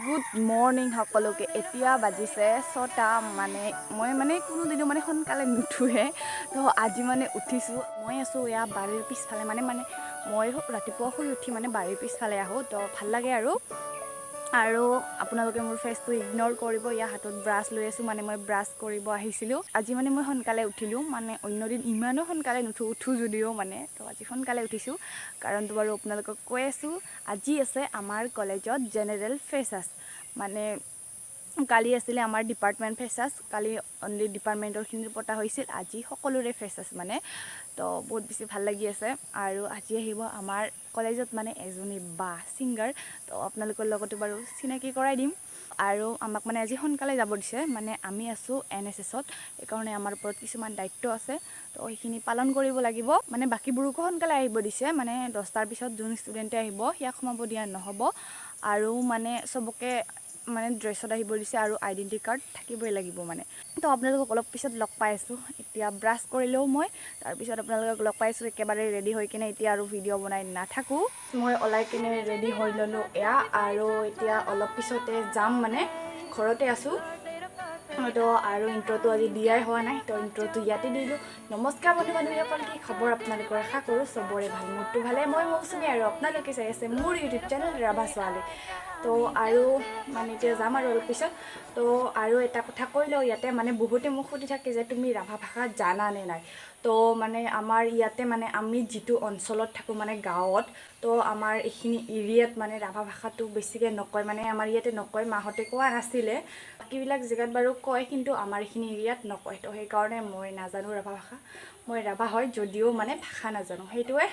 Good morning সকলোকে। এতিয়া বাজিছে 6টা। মই কোনোদিনো সোনকালে নুঠোৱে, তো আজি উঠিছোঁ। মই আছোঁ এয়া বাৰীৰ পিছফালে। মই ৰাতিপুৱা শুই উঠি বাৰীৰ পিছফালে আহোঁ, তো ভাল লাগে আৰু আপোনালোকে মোৰ ফেচটো ইগন'ৰ কৰিব। ইয়াৰ হাতত ব্ৰাছ লৈ আছোঁ, মই ব্ৰাছ কৰিব আহিছিলোঁ। আজি মই সোনকালে উঠিলোঁ, অন্যদিন ইমানো সোনকালে উঠোঁ যদিও তো আজি সোনকালে উঠিছোঁ। কাৰণটো বাৰু আপোনালোকক কৈ আছোঁ। আজি আছে আমাৰ কলেজত জেনেৰেল ফ্ৰেছাৰ্ছ। কালি আছিলে আমাৰ ডিপাৰ্টমেণ্ট ফ্ৰেছাৰ্ছ। কালি অনলি ডিপাৰ্টমেণ্টৰখিনিৰ পতা হৈছিল, আজি সকলোৰে ফ্ৰেছাৰ্ছ তো বহুত বেছি ভাল লাগি আছে। আৰু আজি আহিব আমাৰ কলেজত এজনী বা ছিংগাৰ, তো আপোনালোকৰ লগতো বাৰু চিনাকি কৰাই দিম। আৰু আমাক আজি সোনকালে যাব দিছে, আমি আছোঁ NSSত, সেইকাৰণে আমাৰ ওপৰত কিছুমান দায়িত্ব আছে, তো সেইখিনি পালন কৰিব লাগিব। বাকীবোৰকো সোনকালে আহিব দিছে, 10টাৰ পিছত যোন ষ্টুডেণ্টে আহিব সিয়াক সোমাব দিয়া নহ'ব। আৰু চবকে ড্ৰেছত আহিব দিছে, আৰু আইডেণ্টি কাৰ্ড থাকিবই লাগিব তো আপোনালোকক অলপ পিছত লগ পাই আছোঁ। এতিয়া ব্ৰাছ কৰিলেও মই তাৰপিছত আপোনালোকক লগ পাইছোঁ একেবাৰে ৰেডি হৈ কিনে। এতিয়া আৰু ভিডিঅ' বনাই নাথাকোঁ, মই ওলাই কিনে ৰেডি হৈ ল'লোঁ এয়া। আৰু এতিয়া অলপ পিছতে যাম, ঘৰতে আছোঁ। তো আৰু ইণ্ট্ৰটো আজি দিয়াই হোৱা নাই, তো ইণ্ট্ৰটো ইয়াতে দিলোঁ। নমস্কাৰ বন্ধু-বান্ধৱীসকল, কি খবৰ আপোনালোকৰ? আশা কৰোঁ চবৰে ভাল, মোৰটো ভালে। মই মৌচুমী আৰু আপোনালোকে চাই আছে মোৰ ইউটিউব চেনেল ৰাভা ছোৱালী। তো আৰু এতিয়া যাম আৰু অলপ পিছত। তো আৰু এটা কথা কৈ লওঁ ইয়াতে, বহুতে মোক সুধি থাকে যে তুমি ৰাভা ভাষা জানা নে নাই। তো আমাৰ ইয়াতে আমি যিটো অঞ্চলত থাকোঁ গাঁৱত, তো আমাৰ এইখিনি এৰিয়াত ৰাভা ভাষাটো বেছিকৈ নকয়, আমাৰ ইয়াতে নকয়। মাহঁতে কোৱা নাছিলে, বাকীবিলাক জেগাত বাৰু কয়, কিন্তু আমাৰ এইখিনি এৰিয়াত নকয়। তো সেইকাৰণে মই নাজানো ৰাভা ভাষা। মই ৰাভা হয় যদিও ভাষা নাজানো, সেইটোৱে।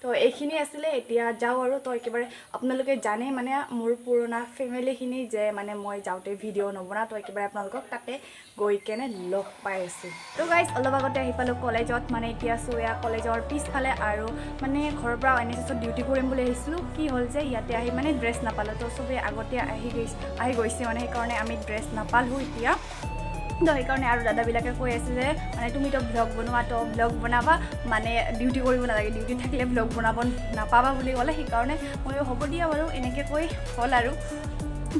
তো এইখিনি আছিলে। এতিয়া যাওঁ আৰু। তো একেবাৰে আপোনালোকে জানে মোৰ পুৰণা ফেমিলিখিনি যে মই যাওঁতে ভিডিঅ' নবনাওঁ, তো একেবাৰে আপোনালোকক তাতে গৈ কেনে লগ পাই আছোঁ। তো গাইজ, অলপ আগতে আহি পালোঁ কলেজত। এতিয়া আছোঁ এয়া কলেজৰ পিছফালে। আৰু ঘৰৰ পৰা NSSত ডিউটি কৰিম বুলি আহিছিলোঁ। কি হ'ল যে ইয়াতে আহি ড্ৰেছ নাপালোঁ, তো চবেই আগতে আহি গৈছে, সেইকাৰণে আমি ড্ৰেছ নাপালোঁ এতিয়া। তো সেইকাৰণে আৰু দাদাবিলাকে কৈ আছে যে তুমিতো ব্লগ বনোৱা, তো ব্লগ বনাবা, ডিউটি কৰিব নালাগে, ডিউটি থাকিলে ব্লগ বনাব নাপাবা বুলি ক'লে। সেইকাৰণে মই হ'ব দিয়া বাৰু এনেকৈ কৈ হ'ল আৰু।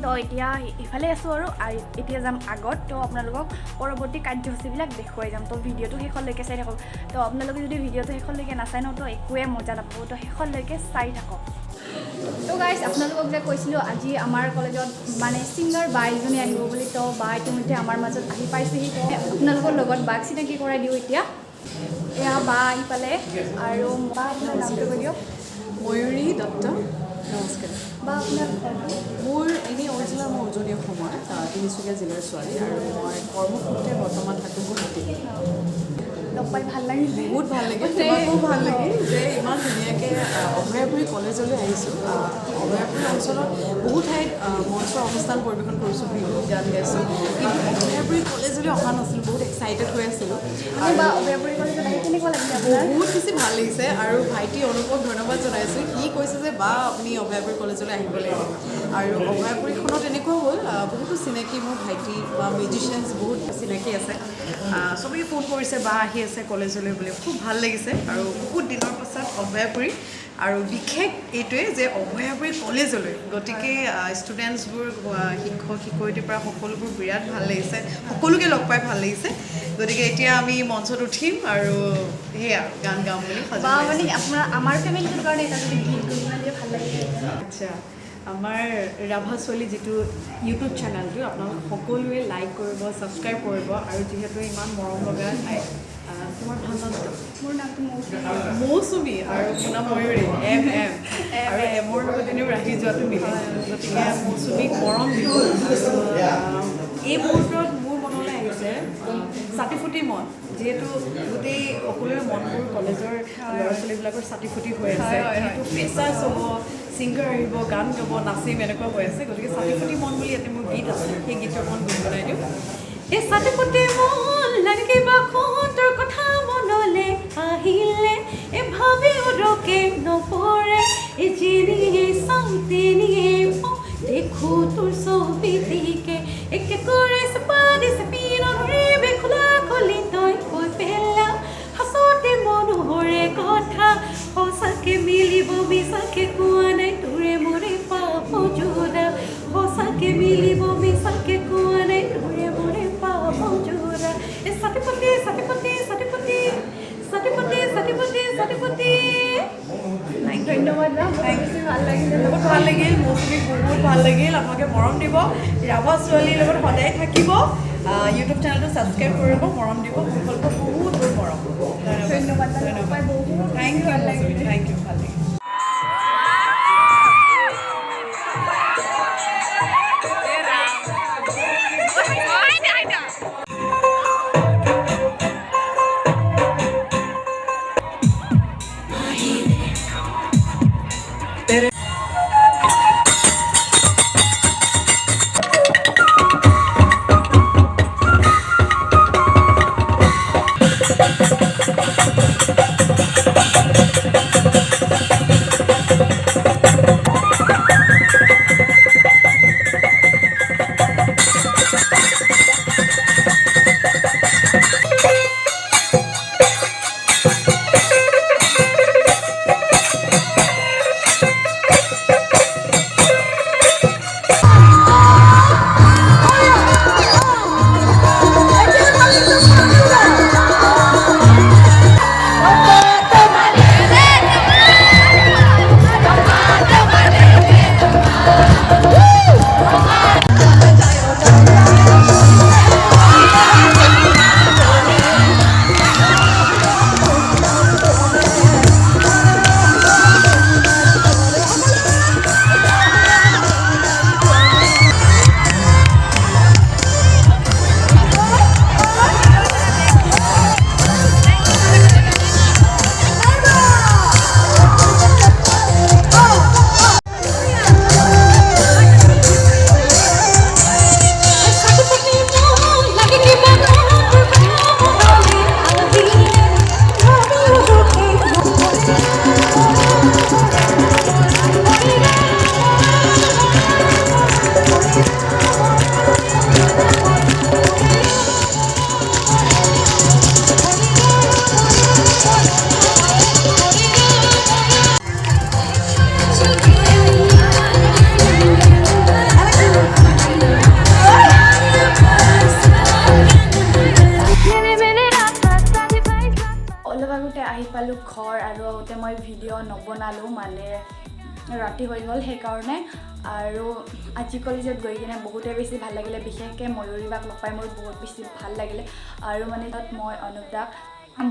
তো এতিয়া ইফালে আছোঁ আৰু এতিয়া যাম আগত। তো আপোনালোকক পৰৱৰ্তী কাৰ্যসূচীবিলাক দেখুৱাই যাম, তো ভিডিঅ'টো শেষলৈকে চাই থাকক। তো আপোনালোকে যদি ভিডিঅ'টো শেষলৈকে নাচায় তো একোৱে মজা নাপাব, তো শেষলৈকে চাই থাকক। তো গাইজ, আপোনালোকক যে কৈছিলোঁ আজি আমাৰ কলেজত ছিংগাৰ বা এজনী আহিব বুলি, তো বা ইতিমধ্যে আমাৰ মাজত আহি পাইছেহি। তো আপোনালোকৰ লগত বাক চিনাকি কৰাই দিওঁ এতিয়া। এয়া বা আহি পালে। আৰু বা আপোনাৰ নামটো কৈ দিয়ক। ময়ূৰী দত্ত। নমস্কাৰ। বা আপোনাৰ মোৰ এনেই অৰিজিনেল মই উজনি অসমৰ তিনিচুকীয়া জিলাৰ ছোৱালী, আৰু মই কৰ্মসূত্ৰে বৰ্তমান থাকোঁ গুৱাহাটীত। লগ পাই ভাল লাগিছে, বহুত ভাল লাগে। তোমাকো ভাল লাগিল যে ইমান ধুনীয়াকৈ অভয়াপুৰী কলেজলৈ আহিছোঁ। অভয়াপুৰী অঞ্চলত বহুত ঠাইত মঞ্চৰ অনুষ্ঠান পৰিৱেশন কৰিছোঁ, বিহু গান গাইছোঁ, কিন্তু অভয়াপুৰী কলেজলৈ অহা নাছিলোঁ। বহুত এক্সাইটেড হৈ আছিলোঁ। বা অভয়াপুৰী কলেজত আহি কেনেকুৱা লাগিছে আপোনাৰ? বহুত বেছি ভাল লাগিছে। আৰু ভাইটি অনুপক ধন্যবাদ জনাইছোঁ। সি কৈছে যে বা আপুনি অভয়াপুৰী কলেজলৈ আহিব লাগিব। আৰু অভয়াপুৰীখনত এনেকুৱা হ'ল, বহুতো চিনাকি মোৰ ভাইটি বা মিউজিচিয়ানছ বহুত চিনাকি আছে। চবেই ফোন কৰিছে বা আহি আছে কলেজলৈ বুলি। খুব ভাল লাগিছে। আৰু বহুত দিনৰ পাছত অভয়াপুৰী, আৰু বিশেষ এইটোৱে যে অভয়াপুৰী কলেজলৈ, গতিকে ষ্টুডেণ্টছবোৰ, শিক্ষক শিক্ষয়িত্ৰীৰ পৰা সকলোবোৰ বিৰাট ভাল লাগিছে, সকলোকে লগ পাই ভাল লাগিছে। গতিকে এতিয়া আমি মঞ্চত উঠিম আৰু সেয়া গান গাম বুলি আপোনাৰ আমাৰ ফেমিলিটোৰ কাৰণে এটা যদি গীত গুণগুণালে ভাল লাগে। আচ্ছা, আমাৰ ৰাভা ছোৱালী যিটো ইউটিউব চেনেলটো আপোনালোক সকলোৱে লাইক কৰিব, ছাবস্ক্ৰাইব কৰিব। আৰু যিহেতু ইমান মৰম লগা ঠাই, তোমাৰ ভাল নামটো? মোৰ নামটো মৌচুমী, আৰু মোৰ নাম ময়ূৰী। এম আৰু এমৰ লগত এনেও ৰাখি যোৱাটো মিলে, গতিকে মৌচুমীক মৰম দিব। এই মুহূৰ্তত মোৰ মনলৈ আহিছে চাটিফুটি মন, যিহেতু গোটেই সকলোৰে মনবোৰ কলেজৰ ল'ৰা ছোৱালীবিলাকৰ চাটিফুটি হৈ আছে। যিহেতু ফ্ৰেছাৰ্ছ হ'ব, ছিংগাৰ আহিব, গান গাব, নাচিম, এনেকুৱা হৈ আছে। গতিকে চাটিফুটি মন বুলি ইয়াতে মোৰ গীত আছে, সেই গীতৰ মন গুণগুণাই দিওঁ। এই চাটিফুটি মন লাগিবা তোৰ কথা মনলে আহিলে, এই ভাবি উদকে নপৰে, এই যেনিয়ে চাওঁতে নিয়ে দেখো তোৰ ছবিটিকে, একে কৰে পাদিছে পিনৰে বেখোলা খুলি তই কৈ পেলা, হাসতে মনোহৰে কথা, সঁচাকে মিলিব মিছাকে কোৱা নাই তোৰে মোৰে পাপ জোৰা, সঁচাকে ভাল লাগিল, মৌচুমীক বহুত ভাল লাগিল। আপোনালোকে মৰম দিব, ৰাভা ছোৱালীৰ লগত সদায় থাকিব। ইউটিউব চেনেলটো ছাবস্ক্ৰাইব কৰিব, মৰম দিব। আপোনালোকক বহুত বহুত মৰম। ধন্যবাদ। থেংক ইউ মৌচুমী, থেংক ইউ, ভাল লাগিল। আহি পালোঁ ঘৰ আৰু আগতে মই ভিডিঅ' নবনালোঁ মানে ৰাতি হৈ গ'ল সেইকাৰণে। আৰু আজি কলেজত গৈ কিনে বহুতেই বেছি ভাল লাগিলে, বিশেষকৈ ময়ূৰীবাক লগ পাই মোৰ বহুত বেছি ভাল লাগিলে। আৰু মানে তাত মই অনুপদাক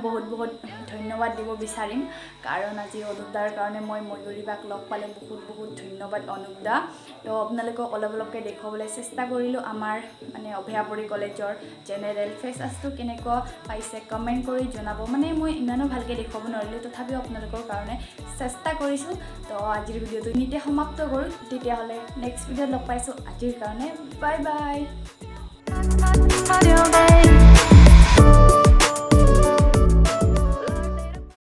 বহুত বহুত ধন্যবাদ দিব বিচাৰিম, কাৰণ আজি অনুপদাৰ কাৰণে মই ময়ূৰীবাক লগ পালে বহুত বহুত ধন্যবাদ অনুপদা। তো আপোনালোকক অলপ অলপকৈ দেখুৱাবলৈ চেষ্টা কৰিলোঁ আমাৰ মানে অভয়াপুৰী কলেজৰ জেনেৰেল ফ্ৰেছাৰ্ছটো কেনেকুৱা পাইছে কমেণ্ট কৰি জনাব। মানে মই ইমানো ভালকৈ দেখুৱাব নোৱাৰিলোঁ, তথাপিও আপোনালোকৰ কাৰণে চেষ্টা কৰিছোঁ। তো আজিৰ ভিডিঅ'টো নিতে সমাপ্ত কৰোঁ, তেতিয়াহ'লে নেক্সট ভিডিঅ'ত লগ পাইছোঁ। আজিৰ কাৰণে বাই বাই।